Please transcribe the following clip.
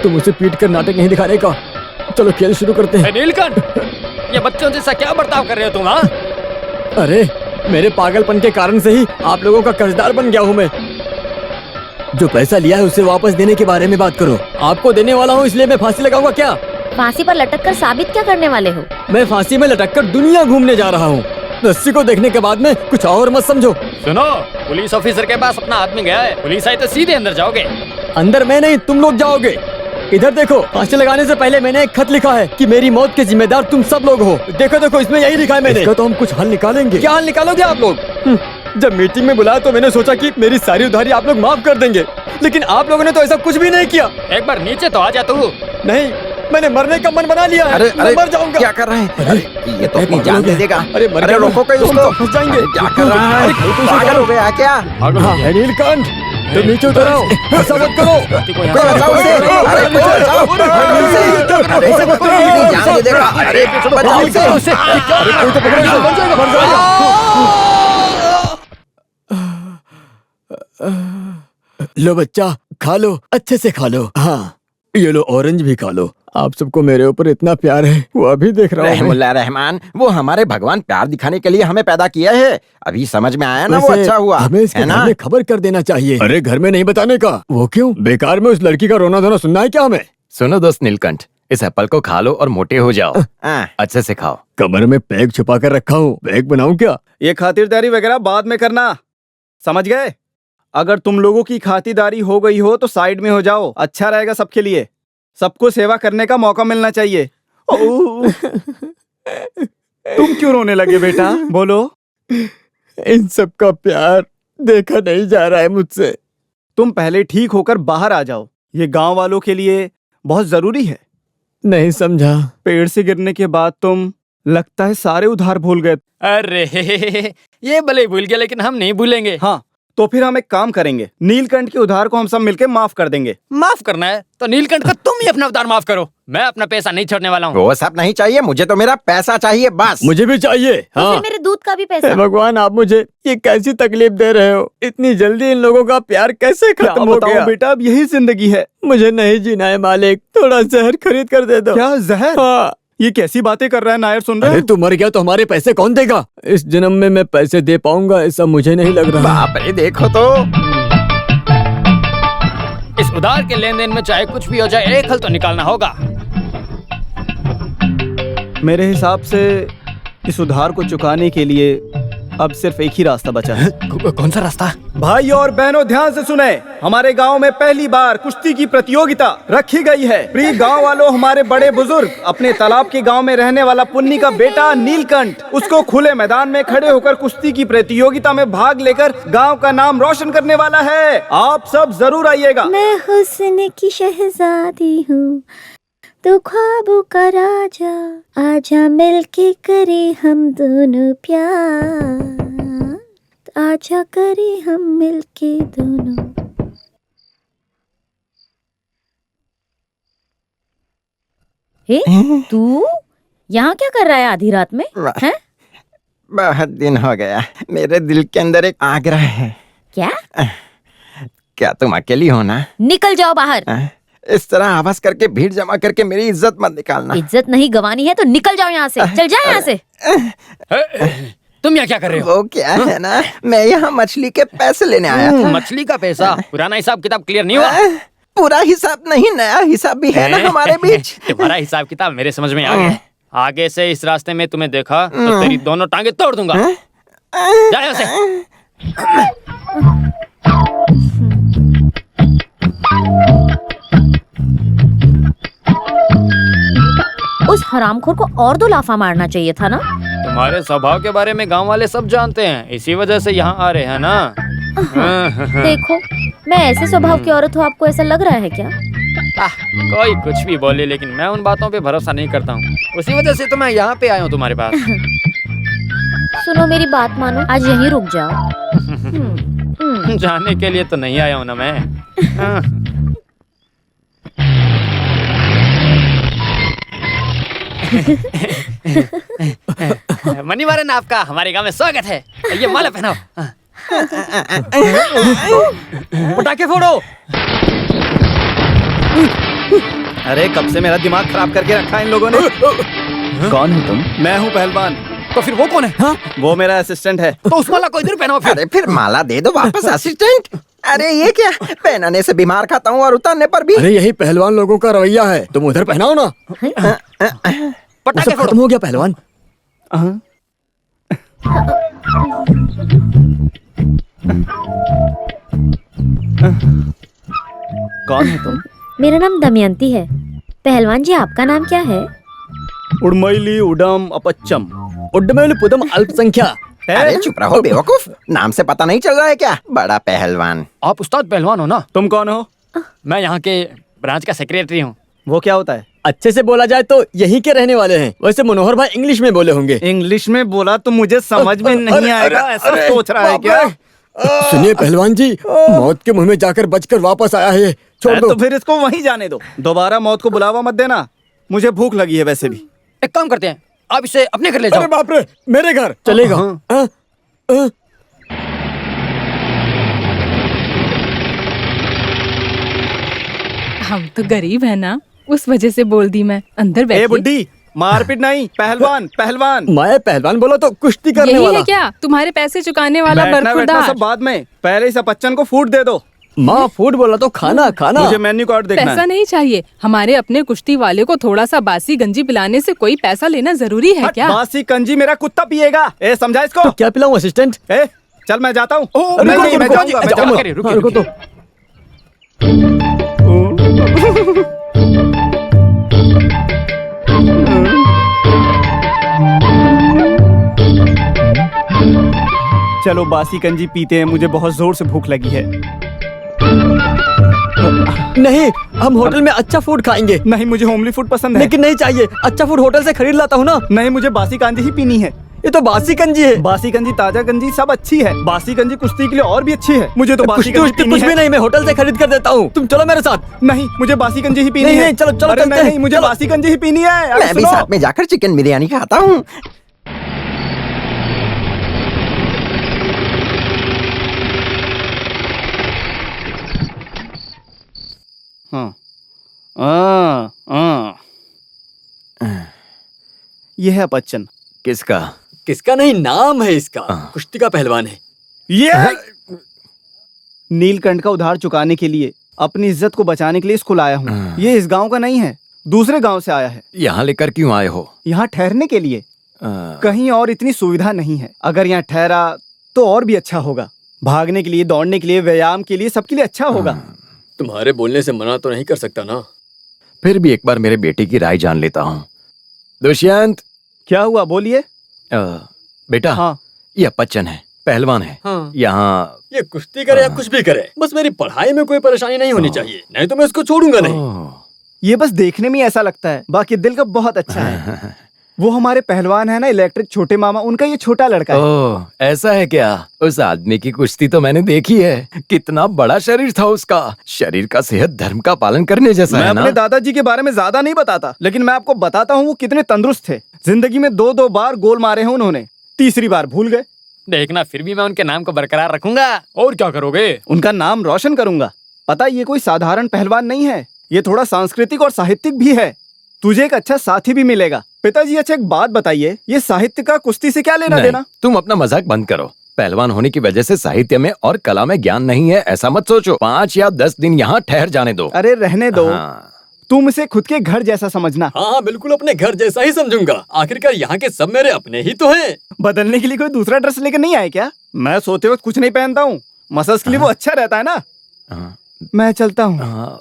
तुम उसे पीट कर नाटक नहीं दिखाने का। चलो खेल शुरू करते हैं। नीलकंठ, ये बच्चों जैसा क्या बर्ताव कर रहे हो तुम? हाँ, अरे मेरे पागलपन के कारण से ही आप लोगों का कर्जदार बन गया हूँ मैं। जो पैसा लिया है उसे वापस देने के बारे में बात करो। आपको देने वाला हूँ, इसलिए मैं फांसी लगाऊंगा क्या? फांसी पर लटक कर साबित क्या करने वाले हो? मैं फांसी में लटक कर दुनिया घूमने जा रहा हूँ। रस्सी को देखने के बाद में कुछ और मत समझो। सुनो, पुलिस ऑफिसर के पास अपना आदमी गया है। पुलिस आई तो सीधे अंदर जाओगे। अंदर मैं नहीं, तुम लोग जाओगे। इधर देखो, फांसी लगाने से पहले मैंने एक खत लिखा है कि मेरी मौत के जिम्मेदार तुम सब लोग हो। देखो देखो, इसमें यही लिखा है मैंने। इसका तो हम कुछ हल निकालेंगे। क्या हल निकालोगे आप लोग? जब मीटिंग में बुलाया तो मैंने सोचा कि मेरी सारी उधारी आप लोग माफ कर देंगे, लेकिन आप लोगों ने तो ऐसा कुछ भी नहीं किया। एक बार नीचे तो आ जा तू। नहीं, मैंने मरने का मन बना लिया है। अरे मैं मर जाऊंगा। क्या कर रहे हैं? अरे ये तो अपनी जान दे देगा। अरे मर गया। रोको कहीं उसको। फंस जाएंगे। क्या कर रहा है? पागल हो गया क्या? नीलकंठ, तुम नीचे उतर आओ। ऐसा मत करो। कोई बचाओ उसे। अरे कोई बचाओ। अरे ऐसे मत करो, अपनी जान दे देगा। अरे बचाओ उसे। अरे कोई तो पकड़ो इसे। मर जाएगा, मर जाएगा। लो बच्चा, खा लो, अच्छे से खा लो। हाँ, ये लो ऑरेंज भी खा लो। आप सबको मेरे ऊपर इतना प्यार है, वो अभी देख रहा हूँ। रहमुल्ला रहमान, वो हमारे भगवान प्यार दिखाने के लिए हमें पैदा किया है। अभी समझ में आया ना, वो अच्छा हुआ हमें इसके है ना? घर में खबर कर देना चाहिए। अरे घर में नहीं बताने का। वो क्यों? बेकार में उस लड़की का रोना धोना सुनना है क्या हमें? सुनो दोस्त नीलकंठ, इस एप्पल को खा लो और मोटे हो जाओ। अच्छे से खाओ। कमर में पैक छुपा कर रखा हूँ, पैक बनाऊं क्या? ये खातिरदारी वगैरह बाद में करना, समझ गए? अगर तुम लोगों की खातिरदारी हो गई हो तो साइड में हो जाओ, अच्छा रहेगा सबके लिए। सबको सेवा करने का मौका मिलना चाहिए। तुम क्यों रोने लगे बेटा? बोलो। इन सब का प्यार देखा नहीं जा रहा है मुझसे। तुम पहले ठीक होकर बाहर आ जाओ, ये गांव वालों के लिए बहुत जरूरी है। नहीं समझा। पेड़ से गिरने के बाद तुम लगता है सारे उधार भूल गए। अरे ये भले भूल गया, लेकिन हम नहीं भूलेंगे। हाँ, तो फिर हम एक काम करेंगे, नीलकंठ के उधार को हम सब मिलकर माफ कर देंगे। माफ करना है तो नीलकंठ का तुम ही अपना उधार माफ करो। मैं अपना पैसा नहीं छोड़ने वाला हूँ। वो सब नहीं चाहिए, मुझे तो मेरा पैसा चाहिए बस। मुझे भी चाहिए। तो हाँ। फिर मेरे दूध का भी पैसा। हे भगवान, आप मुझे ये कैसी तकलीफ दे रहे हो? इतनी जल्दी इन लोगों का प्यार कैसे खत्म हो गया? बेटा, अब यही जिंदगी है। मुझे नहीं जीना है मालिक, थोड़ा जहर खरीद कर दे दो। क्या जहर? हाँ। ये कैसी बातें कर रहा है नायर, सुन रहे अरे हो? तू मर गया तो हमारे पैसे कौन देगा? इस जन्म में मैं पैसे दे पाऊंगा ऐसा मुझे नहीं लग रहा। बाप रे, देखो तो इस उधार के लेन देन में चाहे कुछ भी हो जाए, एक हल तो निकालना होगा। मेरे हिसाब से इस उधार को चुकाने के लिए अब सिर्फ एक ही रास्ता बचा है। कौन सा रास्ता? भाई और बहनों ध्यान से सुने, हमारे गांव में पहली बार कुश्ती की प्रतियोगिता रखी गई है। प्रिय गांव वालों, हमारे बड़े बुजुर्ग, अपने तालाब के गांव में रहने वाला पुन्नी का बेटा नीलकंठ, उसको खुले मैदान में खड़े होकर कुश्ती की प्रतियोगिता में भाग लेकर गांव का नाम रोशन करने वाला है। आप सब जरूर आइएगा। मैं हुस्न की शहजादी हूँ, तू ख्वाबों का राजा, आजा मिलके करे हम दोनों प्यार, आजा करे हम मिलके दोनों। हे, तू यहाँ क्या कर रहा है आधी रात में? हैं? बहुत दिन हो गया, मेरे दिल के अंदर एक आग्रह है। क्या? क्या तुम अकेली हो ना? निकल जाओ बाहर। इस तरह आवाज करके भीड़ जमा करके मेरी इज्जत मत निकालना। इज्जत नहीं गंवानी है तो निकल जाओ यहाँ से। चल जाओ यहाँ से। तुम यहाँ क्या कर रहे हो? वो क्या है ना, मैं यहाँ मछली के पैसे लेने आया था। मछली का पैसा? पुराना हिसाब किताब क्लियर नहीं हुआ? पूरा हिसाब नहीं, नया हिसाब भी है ना हमारे बीच। तुम्हारा हिसाब किताब मेरे समझ में आ गया। आगे से इस रास्ते में तुम्हें देखा तो तेरी दोनों टांगे तोड़ दूंगा। जा यहाँ से। उस हरामखोर को और 2 लाफा मारना चाहिए था ना। तुम्हारे स्वभाव के बारे में गांव वाले सब जानते हैं, इसी वजह से यहाँ आ रहे हैं ना। देखो, मैं ऐसे स्वभाव की औरत हूँ, आपको ऐसा लग रहा है क्या? कोई कुछ भी बोले, लेकिन मैं उन बातों पे भरोसा नहीं करता हूँ। उसी वजह से तो मैं यहाँ पे आया हूँ तुम्हारे पास। सुनो, मेरी बात मानो, आज यहीं रुक जाओ। जाने के लिए तो नहीं आया हूँ ना मैं। मनीवारन, आपका हमारे गांव में स्वागत है। ये माला पहनाओ। पटाखे फोड़ो। अरे कब से मेरा दिमाग खराब करके रखा है इन लोगों ने। कौन हो तुम? मैं हूँ पहलवान। तो फिर वो कौन है? हाँ? वो मेरा असिस्टेंट है। तो उस वाला को इधर पहनाओ फिर। अरे फिर माला दे दो वापस असिस्टेंट। अरे ये क्या, पहनाने से बीमार खाता हूँ और उतारने पर भी। अरे यही पहलवान लोगों का रवैया है, तुम उधर पहनाओ ना। वो पटाखे सब फोड़ो। खत्म हो गया पहलवान। कौन है तुम? मेरा नाम दमयंती है। पहलवान जी आपका नाम क्या है? उड़मैली उडम अपच्चम। उड्डमेल पुदम अल्पसंख्या। अरे चुप रहो बेवकूफ, नाम से पता नहीं चल रहा है क्या? बड़ा पहलवान। आप उस्ताद पहलवान हो ना? तुम कौन हो? मैं यहाँ के ब्रांच का सेक्रेटरी हूँ। वो क्या होता है? अच्छे से बोला जाए तो यहीं के रहने वाले हैं। वैसे मनोहर भाई इंग्लिश में बोले होंगे। इंग्लिश में बोला तो मुझे समझ में नहीं आएगा, ऐसा सोच रहा है क्या? सुनिए पहलवान जी, मौत के मुंह में जाकर बचकर वापस आया है ये, छोड़ दो। तो फिर इसको वहीं जाने दो, दोबारा मौत को बुलावा मत देना। मुझे भूख लगी है वैसे भी। एक काम करते हैं, आप इसे अपने घर ले अरे जाओ। बाप रे, मेरे घर चलेगा? हाँ? हाँ? हम तो गरीब है ना, उस वजह से बोल दी मैं। अंदर ए बैठिए। बुड्ढी, मारपीट नहीं, पहलवान पहलवान। मैं पहलवान बोला तो कुश्ती करने यही वाला। है क्या तुम्हारे पैसे चुकाने वाला बैठना बैठना बरखुरदार? सब बाद में, पहले इस अपच्चन को फूड दे दो। माँ फूड बोला तो खाना खाना। मुझे मेन्यू कार्ड देखना पैसा है। नहीं चाहिए। हमारे अपने कुश्ती वाले को थोड़ा सा बासी गंजी पिलाने से कोई पैसा लेना जरूरी है हट, क्या? बासी कंजी मेरा कुत्ता पिएगा। ए समझा इसको? तो क्या पिलाऊं असिस्टेंट? ए चल मैं जाता हूँ। रुको, नहीं, रुको, मैं रुको, जाऊंगा, मैं अच्छा, जाऊंगा। रुकिए, हाँ, रुको तो। चलो बासी कंजी पीते हैं, मुझे बहुत जोर से भूख लगी है। नहीं, हम होटल में अच्छा फूड खाएंगे। नहीं, मुझे होमली फूड पसंद है। लेकिन नहीं चाहिए, अच्छा फूड होटल से खरीद लाता हूँ ना। नहीं, मुझे बासी कांजी ही पीनी है। ये तो बासी कंजी है। बासी कंजी, ताजा कंजी सब अच्छी है। बासी कंजी कुश्ती के लिए और भी अच्छी है। मुझे तो बासी कंजी पीनी कुछ भी है। नहीं, मैं होटल से खरीद कर देता हूँ। तुम चलो मेरे साथ। नहीं, मुझे बासी कंजी ही पीनी नहीं, है। नहीं, चलो, चलो, अरे चलते हैं। नहीं, मुझे चलो। बासी कंजी ही पीनी है। अरे मैं भी सुनो। साथ में जाकर चिकन बिरयानी खाता हूँ। ये है अपच्चन। किसका? किसका नहीं, नाम है इसका। कुश्ती का पहलवान है। ये नीलकंठ का उधार चुकाने के लिए, अपनी इज्जत को बचाने के लिए इसको लाया हूँ। ये इस गांव का नहीं है, दूसरे गांव से आया है। यहाँ लेकर क्यों आए हो? यहाँ ठहरने के लिए। कहीं और इतनी सुविधा नहीं है। अगर यहाँ ठहरा तो और भी अच्छा होगा। भागने के लिए, दौड़ने के लिए, व्यायाम के लिए, सबके लिए अच्छा होगा। तुम्हारे बोलने से मना तो नहीं कर सकता ना। फिर भी एक बार मेरे बेटे की राय जान लेता हूँ। दुष्यंत, क्या हुआ, बोलिए। बेटा, हाँ। ये अपच्चन है, पहलवान है। हाँ। यहाँ ये कुश्ती करे या कुछ भी करे, बस मेरी पढ़ाई में कोई परेशानी नहीं होनी चाहिए, नहीं तो मैं इसको छोड़ूंगा नहीं। ओह, ये बस देखने में ही ऐसा लगता है, बाकी दिल का बहुत अच्छा है। वो हमारे पहलवान है ना, इलेक्ट्रिक छोटे मामा, उनका ये छोटा लड़का है। ओह, ऐसा है क्या? उस आदमी की कुश्ती तो मैंने देखी है। कितना बड़ा शरीर था उसका। शरीर का सेहत धर्म का पालन करने जैसा मैं है ना? अपने दादाजी के बारे में ज्यादा नहीं बताता, लेकिन मैं आपको बताता हूँ वो कितने तंदुरुस्त थे। जिंदगी में 2-2 बार गोल मारे हैं उन्होंने, तीसरी बार भूल गए। देखना, फिर भी मैं उनके नाम को बरकरार रखूंगा। और क्या करोगे? उनका नाम रोशन करूंगा। पता, ये कोई साधारण पहलवान नहीं है, ये थोड़ा सांस्कृतिक और साहित्यिक भी है। तुझे एक अच्छा साथी भी मिलेगा। पिताजी, अच्छा एक बात बताइए, ये साहित्य का कुश्ती से क्या लेना नहीं, देना? तुम अपना मजाक बंद करो। पहलवान होने की वजह से साहित्य में और कला में ज्ञान नहीं है, ऐसा मत सोचो। 5 या 10 दिन यहाँ ठहर जाने दो। अरे रहने दो। हाँ। तुम इसे खुद के घर जैसा समझना। हाँ, बिल्कुल अपने घर जैसा ही समझूंगा। आखिरकार यहाँ के सब मेरे अपने ही तो हैं। बदलने के लिए कोई दूसरा ड्रेस लेकर नहीं आए क्या? मैं सोते वक्त कुछ नहीं पहनता हूँ, मसल्स के लिए वो अच्छा रहता है ना। हाँ। मैं चलता हूँ। हाँ।